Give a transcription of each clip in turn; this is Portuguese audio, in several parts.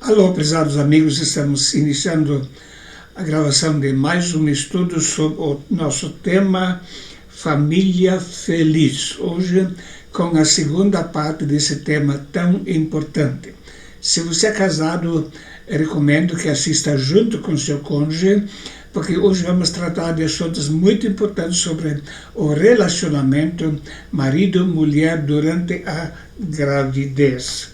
Alô, prezados amigos, estamos iniciando a gravação de mais um estudo sobre o nosso tema Família Feliz. Hoje, com a segunda parte desse tema tão importante. Se você é casado, recomendo que assista junto com seu cônjuge, porque hoje vamos tratar de assuntos muito importantes sobre o relacionamento marido-mulher durante a gravidez.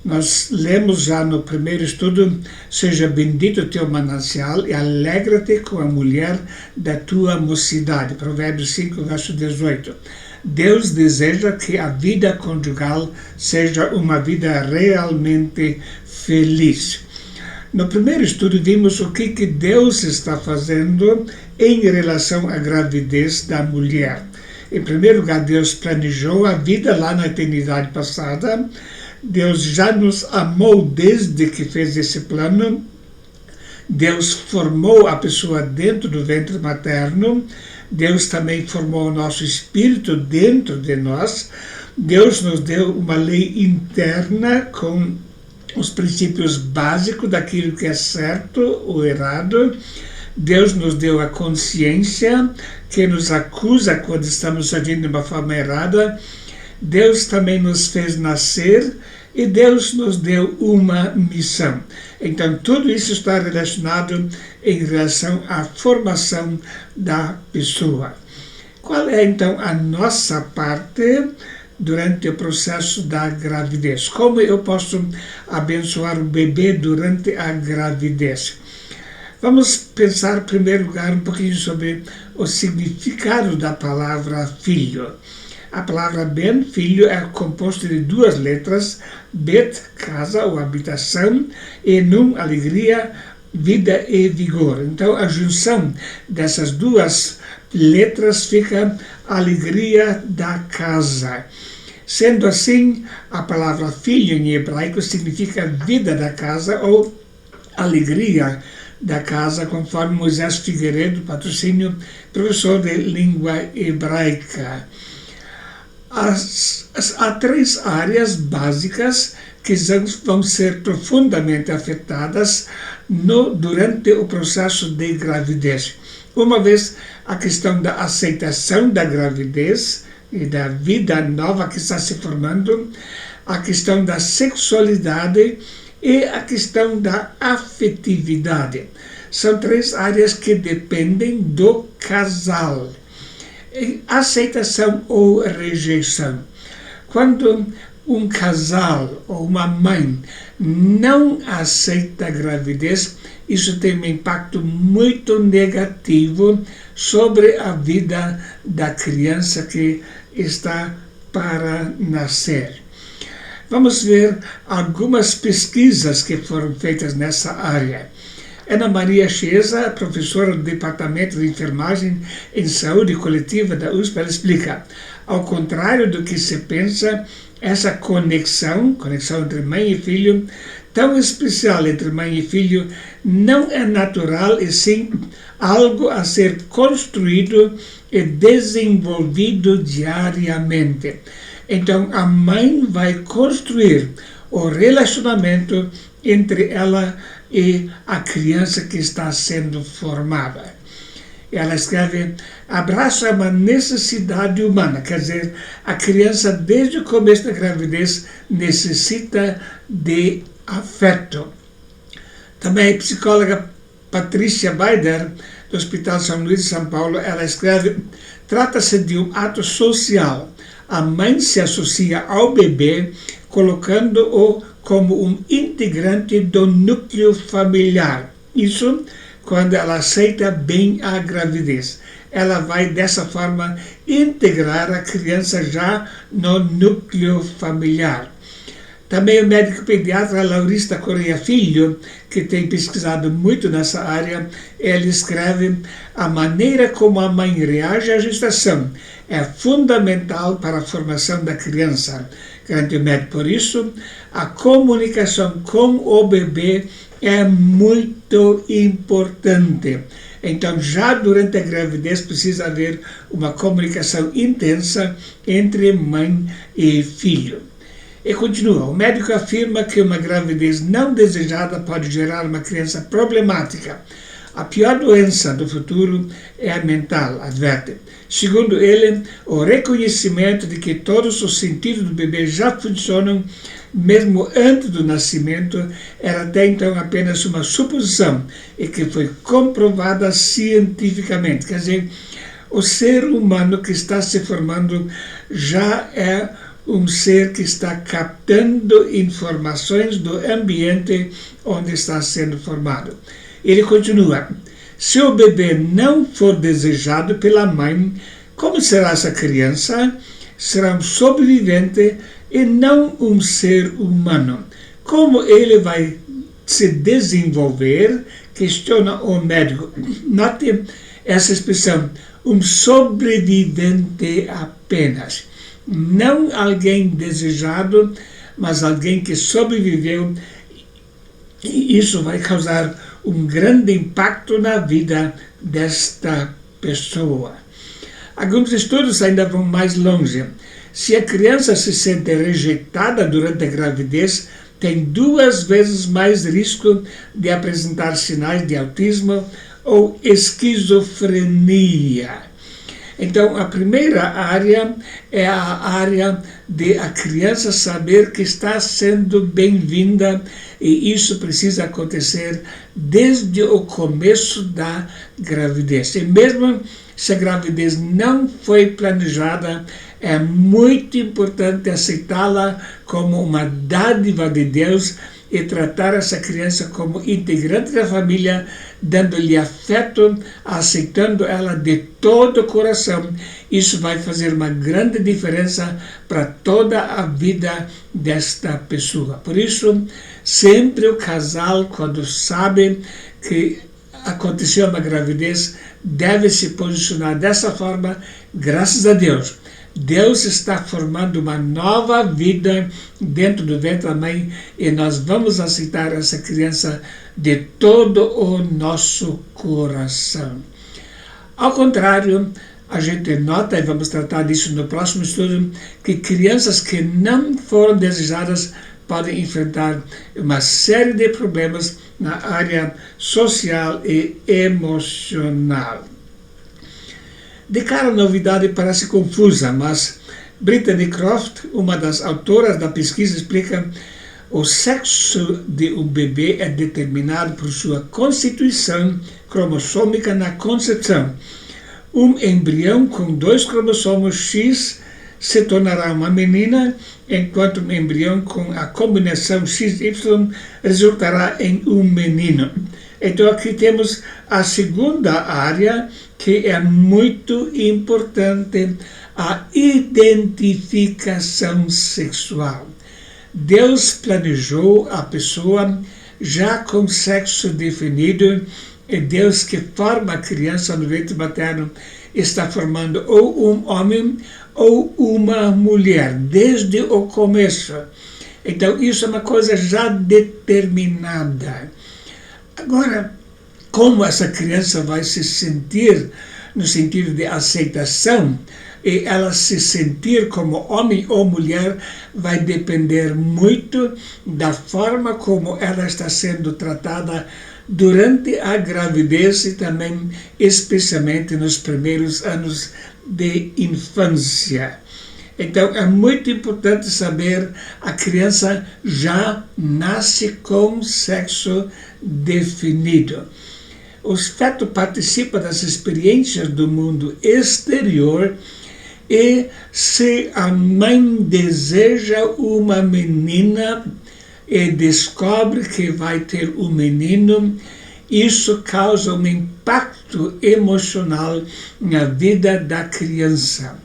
Nós lemos já no primeiro estudo: seja bendito o teu manancial e alegra-te com a mulher da tua mocidade. Provérbios 5, verso 18. Deus deseja que a vida conjugal seja uma vida realmente feliz. No primeiro estudo vimos o que Deus está fazendo em relação à gravidez da mulher. Em primeiro lugar, Deus planejou a vida lá na eternidade passada. Deus já nos amou desde que fez esse plano. Deus formou a pessoa dentro do ventre materno. Deus também formou o nosso espírito dentro de nós. Deus nos deu uma lei interna com os princípios básicos daquilo que é certo ou errado. Deus nos deu a consciência que nos acusa quando estamos agindo de uma forma errada. Deus também nos fez nascer e Deus nos deu uma missão. Então, tudo isso está relacionado em relação à formação da pessoa. Qual é, então, a nossa parte durante o processo da gravidez? Como eu posso abençoar o bebê durante a gravidez? Vamos pensar, em primeiro lugar, um pouquinho sobre o significado da palavra filho. A palavra Ben, filho, é composta de duas letras: Bet, casa ou habitação, e Nun, alegria, vida e vigor. Então, a junção dessas duas letras fica alegria da casa. Sendo assim, a palavra filho em hebraico significa vida da casa ou alegria da casa, conforme Moisés Figueiredo, patrocínio, professor de língua hebraica. Há três áreas básicas que vão ser profundamente afetadas durante o processo de gravidez. Uma vez, a questão da aceitação da gravidez e da vida nova que está se formando, a questão da sexualidade e a questão da afetividade. São três áreas que dependem do casal. Aceitação ou rejeição. Quando um casal ou uma mãe não aceita a gravidez, isso tem um impacto muito negativo sobre a vida da criança que está para nascer. Vamos ver algumas pesquisas que foram feitas nessa área. Ana Maria Chiesa, professora do Departamento de Enfermagem em Saúde Coletiva da USP, ela explica: ao contrário do que se pensa, essa conexão entre mãe e filho, tão especial entre mãe e filho, não é natural, e sim algo a ser construído e desenvolvido diariamente. Então, a mãe vai construir o relacionamento entre ela e a criança que está sendo formada. Ela escreve: abraço é uma necessidade humana, quer dizer, a criança desde o começo da gravidez necessita de afeto. Também a psicóloga Patrícia Baider, do Hospital São Luís de São Paulo, ela escreve: trata-se de um ato social. A mãe se associa ao bebê, colocando-o como um integrante do núcleo familiar. Isso quando ela aceita bem a gravidez. Ela vai, dessa forma, integrar a criança já no núcleo familiar. Também o médico pediatra Laurista Correia Filho, que tem pesquisado muito nessa área, ele escreve: a maneira como a mãe reage à gestação é fundamental para a formação da criança. Garante o médico. Por isso, a comunicação com o bebê é muito importante. Então, já durante a gravidez precisa haver uma comunicação intensa entre mãe e filho. E continua, o médico afirma que uma gravidez não desejada pode gerar uma criança problemática. A pior doença do futuro é a mental, adverte. Segundo ele, o reconhecimento de que todos os sentidos do bebê já funcionam mesmo antes do nascimento era até então apenas uma suposição e que foi comprovada cientificamente. Quer dizer, o ser humano que está se formando já é um ser que está captando informações do ambiente onde está sendo formado. Ele continua, se o bebê não for desejado pela mãe, como será essa criança? Será um sobrevivente e não um ser humano. Como ele vai se desenvolver? Questiona o médico. Note essa expressão, um sobrevivente apenas. Não alguém desejado, mas alguém que sobreviveu. E isso vai causar um grande impacto na vida desta pessoa. Alguns estudos ainda vão mais longe. Se a criança se sente rejeitada durante a gravidez, tem 2 vezes mais risco de apresentar sinais de autismo ou esquizofrenia. Então, a primeira área é a área de a criança saber que está sendo bem-vinda, e isso precisa acontecer desde o começo da gravidez. E mesmo se a gravidez não foi planejada, é muito importante aceitá-la como uma dádiva de Deus e tratar essa criança como integrante da família, dando-lhe afeto, aceitando ela de todo o coração. Isso vai fazer uma grande diferença para toda a vida desta pessoa. Por isso, sempre o casal, quando sabe que aconteceu uma gravidez, deve se posicionar dessa forma. Graças a Deus, Deus está formando uma nova vida dentro do ventre da mãe e nós vamos aceitar essa criança de todo o nosso coração. Ao contrário, a gente nota, e vamos tratar disso no próximo estudo, que crianças que não foram desejadas podem enfrentar uma série de problemas na área social e emocional. De cara, a novidade parece confusa, mas Brittany Croft, uma das autoras da pesquisa, explica: o sexo de um bebê é determinado por sua constituição cromossômica na concepção. Um embrião com 2 cromossomos X se tornará uma menina, enquanto um embrião com a combinação XY resultará em um menino. Então aqui temos a segunda área, que é muito importante, a identificação sexual. Deus planejou a pessoa já com sexo definido, e Deus que forma a criança no ventre materno está formando ou um homem ou uma mulher, desde o começo. Então isso é uma coisa já determinada. Agora, como essa criança vai se sentir no sentido de aceitação, e ela se sentir como homem ou mulher, vai depender muito da forma como ela está sendo tratada durante a gravidez e também especialmente nos primeiros anos de infância. Então é muito importante saber, a criança já nasce com sexo definido. O feto participa das experiências do mundo exterior, e se a mãe deseja uma menina e descobre que vai ter um menino, isso causa um impacto emocional na vida da criança.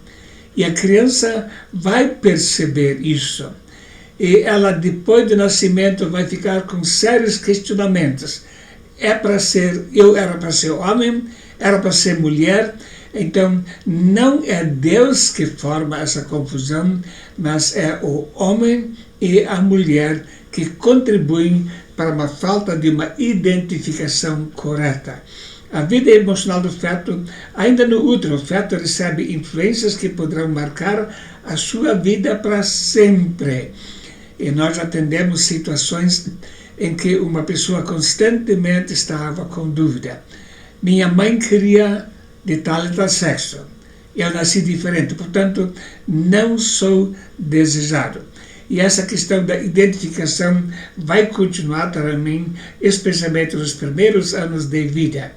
E a criança vai perceber isso. E ela, depois do nascimento, vai ficar com sérios questionamentos. Era para ser homem? Era para ser mulher? Então, não é Deus que forma essa confusão, mas é o homem e a mulher que contribuem para uma falta de uma identificação correta. A vida emocional do feto, ainda no útero, o feto recebe influências que poderão marcar a sua vida para sempre. E nós atendemos situações em que uma pessoa constantemente estava com dúvida. Minha mãe queria de tal e tal sexo. Eu nasci diferente, portanto, não sou desejado. E essa questão da identificação vai continuar para mim, especialmente nos primeiros anos de vida.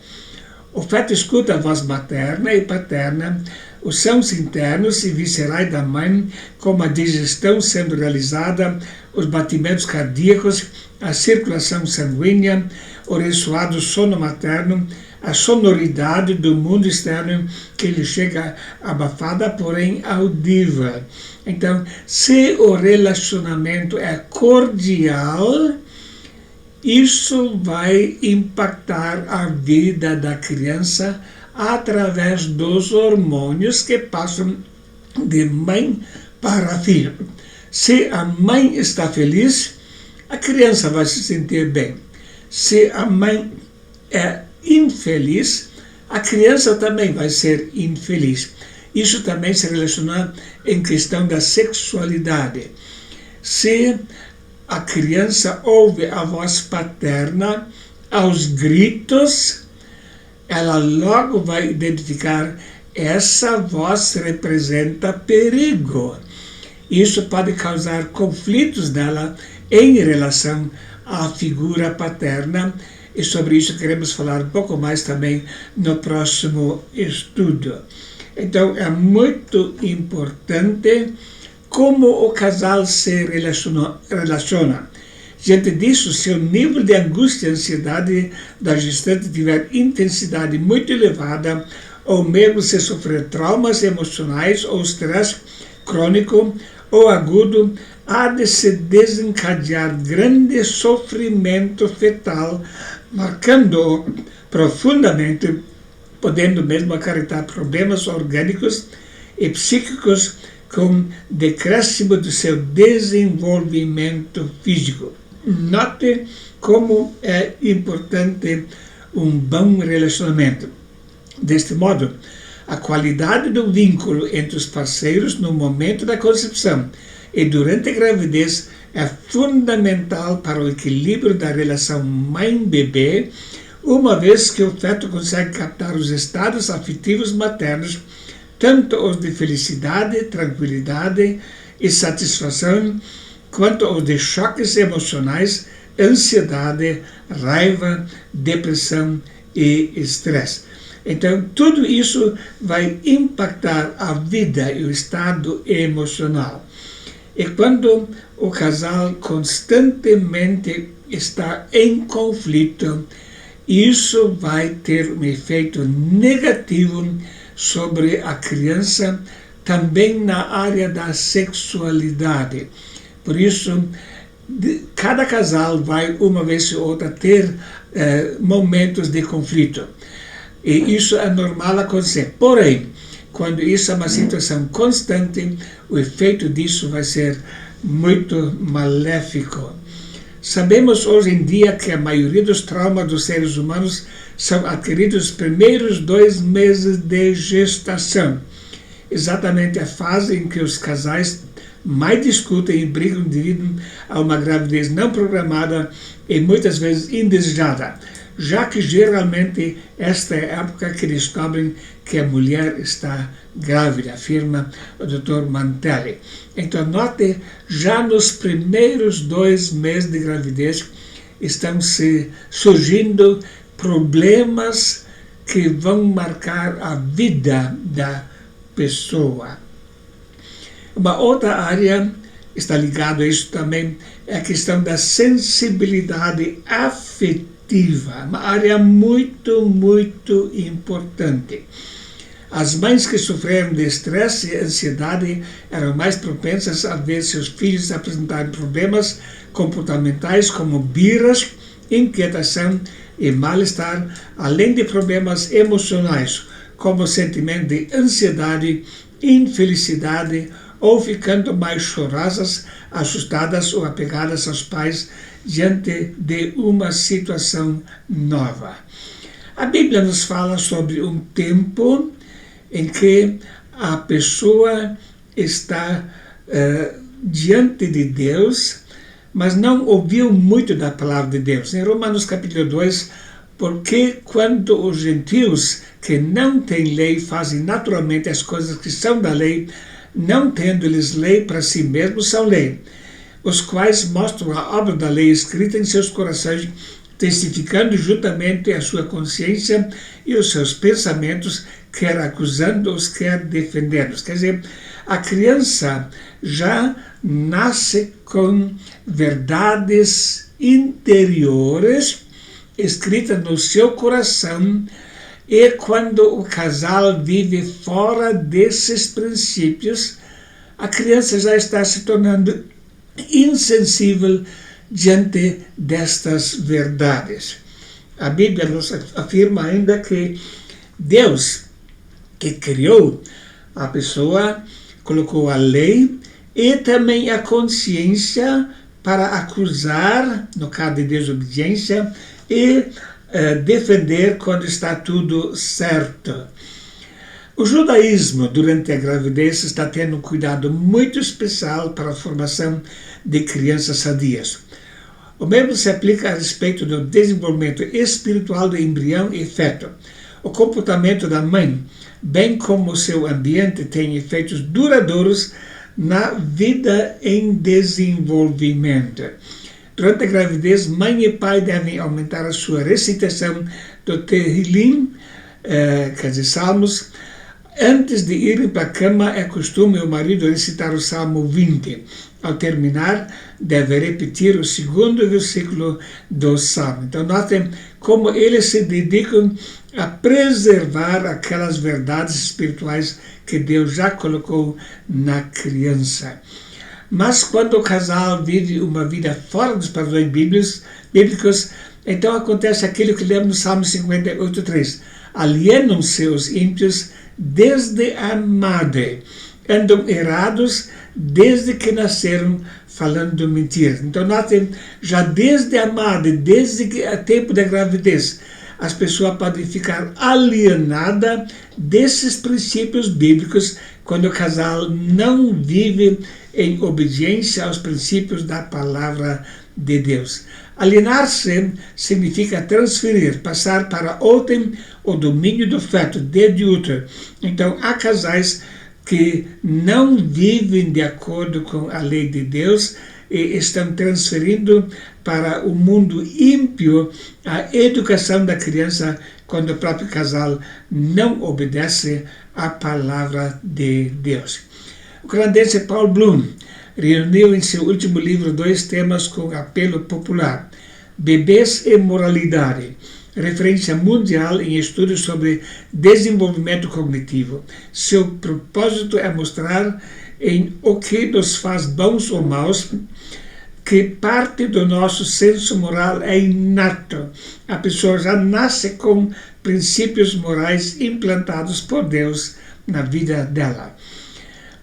O feto escuta a voz materna e paterna, os sons internos e viscerais da mãe, como a digestão sendo realizada, os batimentos cardíacos, a circulação sanguínea, o ressoado sono materno, a sonoridade do mundo externo que lhe chega abafada, porém audível. Então, se o relacionamento é cordial, isso vai impactar a vida da criança através dos hormônios que passam de mãe para filho. Se a mãe está feliz, a criança vai se sentir bem. Se a mãe é infeliz, a criança também vai ser infeliz. Isso também se relaciona em questão da sexualidade. Se a criança ouve a voz paterna aos gritos, ela logo vai identificar essa voz representa perigo. Isso pode causar conflitos nela em relação à figura paterna, e sobre isso queremos falar um pouco mais também no próximo estudo. Então, é muito importante como o casal se relaciona. Diante disso, se o nível de angústia e ansiedade da gestante tiver intensidade muito elevada, ou mesmo se sofrer traumas emocionais ou estresse crônico ou agudo, há de se desencadear grande sofrimento fetal, marcando-o profundamente, podendo mesmo acarretar problemas orgânicos e psíquicos com decréscimo do seu desenvolvimento físico. Note como é importante um bom relacionamento. Deste modo, a qualidade do vínculo entre os parceiros no momento da concepção e durante a gravidez é fundamental para o equilíbrio da relação mãe-bebê, uma vez que o feto consegue captar os estados afetivos maternos, tanto os de felicidade, tranquilidade e satisfação, quanto os de choques emocionais, ansiedade, raiva, depressão e estresse. Então, tudo isso vai impactar a vida e o estado emocional. E quando o casal constantemente está em conflito, isso vai ter um efeito negativo sobre a criança, também na área da sexualidade. Por isso, cada casal vai, uma vez ou outra, ter momentos de conflito. E isso é normal acontecer. Porém, quando isso é uma situação constante, o efeito disso vai ser muito maléfico. Sabemos hoje em dia que a maioria dos traumas dos seres humanos são adquiridos nos primeiros 2 meses de gestação. Exatamente a fase em que os casais mais discutem e brigam devido a uma gravidez não programada e muitas vezes indesejada, já que geralmente esta é a época que descobrem que a mulher está grávida, afirma o Dr. Mantelli. Então, note, já nos primeiros 2 meses de gravidez estão surgindo problemas que vão marcar a vida da pessoa. Uma outra área está ligada a isso também, é a questão da sensibilidade afetiva, uma área muito, muito importante. As mães que sofreram de estresse e ansiedade eram mais propensas a ver seus filhos apresentarem problemas comportamentais como birras, inquietação e mal-estar, além de problemas emocionais, como o sentimento de ansiedade, infelicidade, ou ficando mais chorosas, assustadas ou apegadas aos pais diante de uma situação nova. A Bíblia nos fala sobre um tempo em que a pessoa está diante de Deus mas não ouviu muito da palavra de Deus. Em Romanos capítulo 2, porque quando os gentios que não têm lei fazem naturalmente as coisas que são da lei, não tendo eles lei para si mesmos, são lei, os quais mostram a obra da lei escrita em seus corações, testificando juntamente a sua consciência e os seus pensamentos, quer acusando-os, quer defendendo-os. Quer dizer, a criança já nasce com verdades interiores escritas no seu coração, e quando o casal vive fora desses princípios, a criança já está se tornando insensível diante destas verdades. A Bíblia nos afirma ainda que Deus, que criou a pessoa, colocou a lei e também a consciência para acusar, no caso de desobediência, e defender quando está tudo certo. O judaísmo, durante a gravidez, está tendo um cuidado muito especial para a formação de crianças sadias. O mesmo se aplica a respeito do desenvolvimento espiritual do embrião e feto. O comportamento da mãe, bem como o seu ambiente, tem efeitos duradouros na vida em desenvolvimento. Durante a gravidez, mãe e pai devem aumentar a sua recitação do Tehillim, quer dizer, Salmos. Antes de irem para a cama, é costume o marido recitar o Salmo 20. Ao terminar, deve repetir o segundo versículo do Salmo. Então, notem como eles se dedicam a preservar aquelas verdades espirituais que Deus já colocou na criança. Mas quando o casal vive uma vida fora dos padrões bíblicos, então acontece aquilo que lemos no Salmo 58:3. Alienam-se os ímpios desde a madre, andam errados desde que nasceram, falando mentiras. Então, notem, já desde a madre, desde o tempo da gravidez, as pessoas podem ficar alienadas desses princípios bíblicos quando o casal não vive em obediência aos princípios da palavra de Deus. Alienar-se significa transferir, passar para outrem o domínio do feto desde útero. Então, há casais que não vivem de acordo com a lei de Deus e estão transferindo para o mundo ímpio a educação da criança quando o próprio casal não obedece à palavra de Deus. O canadense Paul Bloom reuniu em seu último livro 2 temas com apelo popular: bebês e moralidade, referência mundial em estudos sobre desenvolvimento cognitivo. Seu propósito é mostrar em o que nos faz bons ou maus, que parte do nosso senso moral é inato. A pessoa já nasce com princípios morais implantados por Deus na vida dela.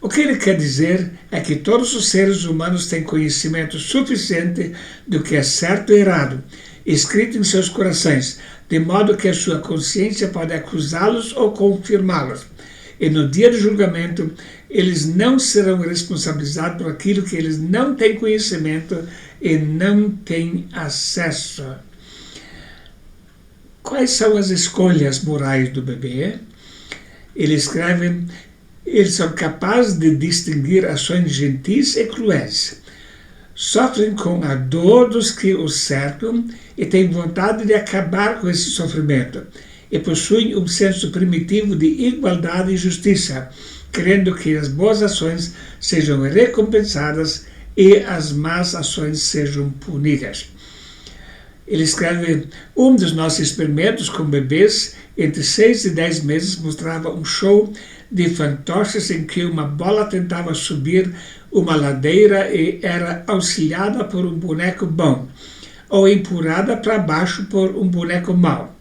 O que ele quer dizer é que todos os seres humanos têm conhecimento suficiente do que é certo e errado, escrito em seus corações, de modo que a sua consciência pode acusá-los ou confirmá-los. E no dia do julgamento, eles não serão responsabilizados por aquilo que eles não têm conhecimento e não têm acesso. Quais são as escolhas morais do bebê? Ele escreve: eles são capazes de distinguir ações gentis e cruéis. Sofrem com a dor dos que os cercam e têm vontade de acabar com esse sofrimento. E possuem um senso primitivo de igualdade e justiça, querendo que as boas ações sejam recompensadas e as más ações sejam punidas. Ele escreve: um dos nossos experimentos com bebês entre 6 e 10 meses mostrava um show de fantoches em que uma bola tentava subir uma ladeira e era auxiliada por um boneco bom, ou empurrada para baixo por um boneco mau.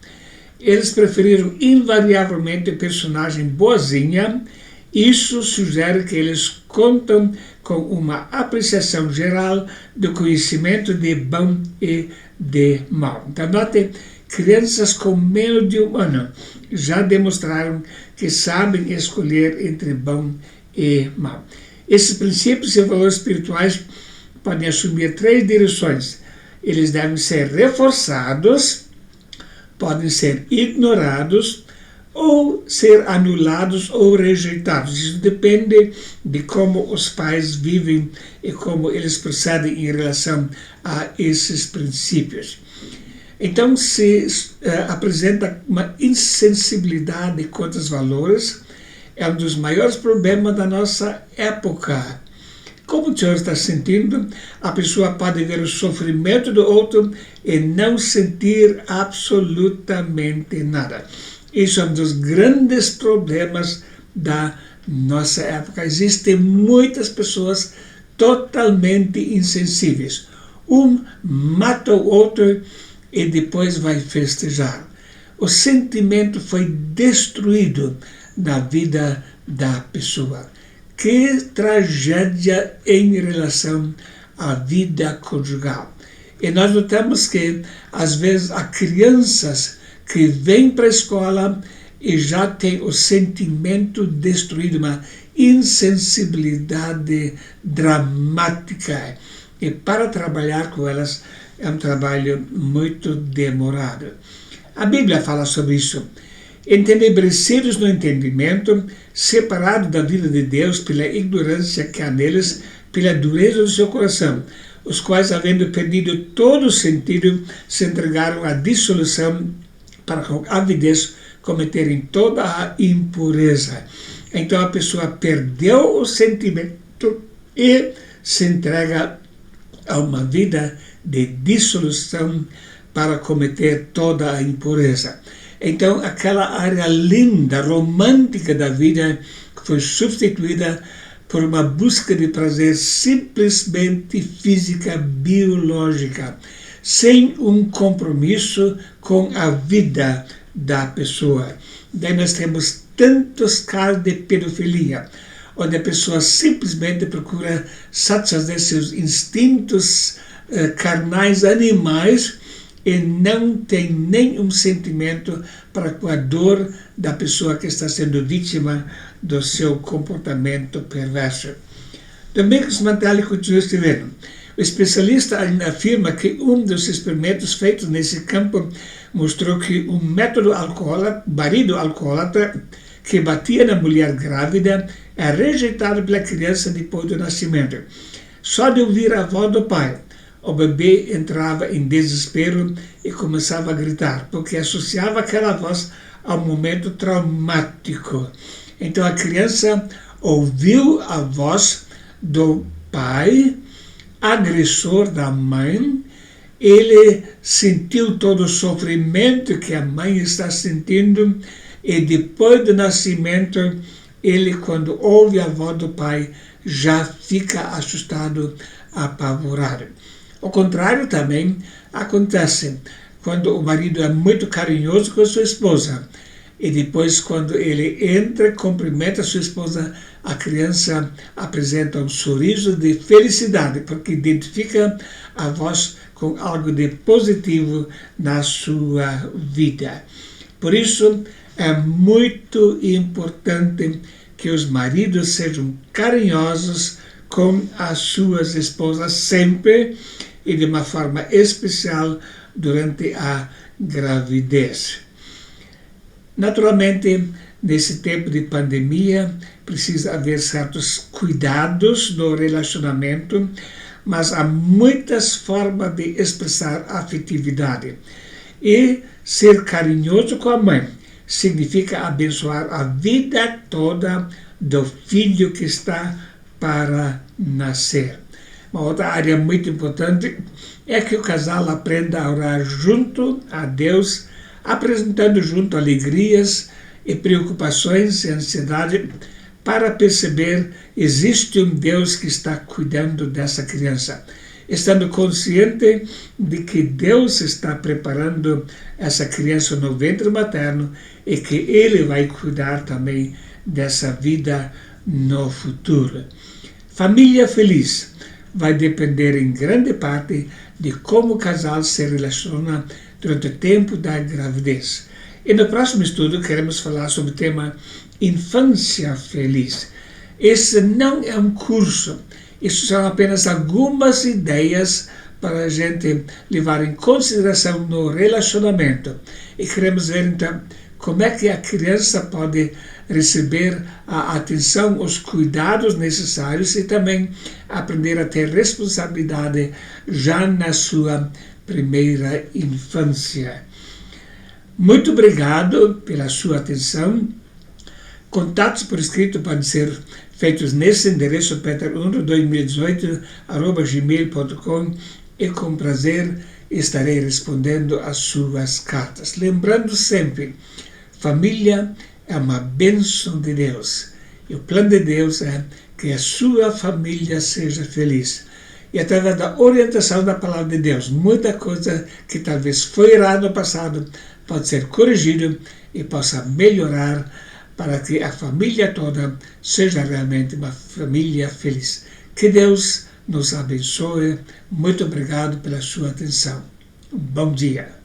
Eles preferiram invariavelmente o personagem boazinha. Isso sugere que eles contam com uma apreciação geral do conhecimento de bom e de mal. Então, note, crianças com menos de 1 ano já demonstraram que sabem escolher entre bom e mal. Esses princípios e valores espirituais podem assumir 3 direções. Eles devem ser reforçados, podem ser ignorados ou ser anulados ou rejeitados. Isso depende de como os pais vivem e como eles procedem em relação a esses princípios. Então, se apresenta uma insensibilidade contra os valores, é um dos maiores problemas da nossa época. Como o senhor está sentindo, a pessoa pode ver o sofrimento do outro e não sentir absolutamente nada. Isso é um dos grandes problemas da nossa época. Existem muitas pessoas totalmente insensíveis. Um mata o outro e depois vai festejar. O sentimento foi destruído na vida da pessoa. Que tragédia em relação à vida conjugal. E nós notamos que, às vezes, há crianças que vêm para a escola e já têm o sentimento destruído, uma insensibilidade dramática. E para trabalhar com elas é um trabalho muito demorado. A Bíblia fala sobre isso. Entenebrecidos no entendimento, separados da vida de Deus pela ignorância que há neles, pela dureza do seu coração, os quais, havendo perdido todo o sentido, se entregaram à dissolução para com avidez cometerem toda a impureza. Então a pessoa perdeu o sentimento e se entrega a uma vida de dissolução para cometer toda a impureza. Então, aquela área linda, romântica da vida foi substituída por uma busca de prazer simplesmente física, biológica, sem um compromisso com a vida da pessoa. Daí nós temos tantos casos de pedofilia, onde a pessoa simplesmente procura satisfazer seus instintos carnais, animais, e não tem nenhum sentimento para com a dor da pessoa que está sendo vítima do seu comportamento perverso. Domingos Mantelli continua escrevendo. O especialista afirma que um dos experimentos feitos nesse campo mostrou que um marido alcoólatra que batia na mulher grávida é rejeitado pela criança depois do nascimento. Só de ouvir a voz do pai, o bebê entrava em desespero e começava a gritar, porque associava aquela voz a um momento traumático. Então a criança ouviu a voz do pai, agressor da mãe, ele sentiu todo o sofrimento que a mãe está sentindo e depois do nascimento, ele, quando ouve a voz do pai, já fica assustado, apavorado. O contrário também acontece quando o marido é muito carinhoso com a sua esposa e depois, quando ele entra, cumprimenta a sua esposa, a criança apresenta um sorriso de felicidade, porque identifica a voz com algo de positivo na sua vida. Por isso, é muito importante que os maridos sejam carinhosos com as suas esposas sempre e de uma forma especial durante a gravidez. Naturalmente, nesse tempo de pandemia, precisa haver certos cuidados no relacionamento, mas há muitas formas de expressar afetividade. E ser carinhoso com a mãe significa abençoar a vida toda do filho que está para nascer. Uma outra área muito importante é que o casal aprenda a orar junto a Deus, apresentando junto alegrias e preocupações e ansiedade para perceber existe um Deus que está cuidando dessa criança, estando consciente de que Deus está preparando essa criança no ventre materno e que Ele vai cuidar também dessa vida no futuro. Família feliz vai depender em grande parte de como o casal se relaciona durante o tempo da gravidez. E no próximo estudo queremos falar sobre o tema Infância Feliz. Esse não é um curso, Isso são apenas algumas ideias para a gente levar em consideração no relacionamento. E queremos ver então como é que a criança pode receber a atenção, os cuidados necessários e também aprender a ter responsabilidade já na sua primeira infância. Muito obrigado pela sua atenção. Contatos por escrito podem ser feitos nesse endereço peter12018@gmail.com e com prazer estarei respondendo às suas cartas. Lembrando sempre, família é uma bênção de Deus. E o plano de Deus é que a sua família seja feliz. E através da orientação da palavra de Deus, muita coisa que talvez foi errada no passado pode ser corrigido e possa melhorar para que a família toda seja realmente uma família feliz. Que Deus nos abençoe. Muito obrigado pela sua atenção. Um bom dia.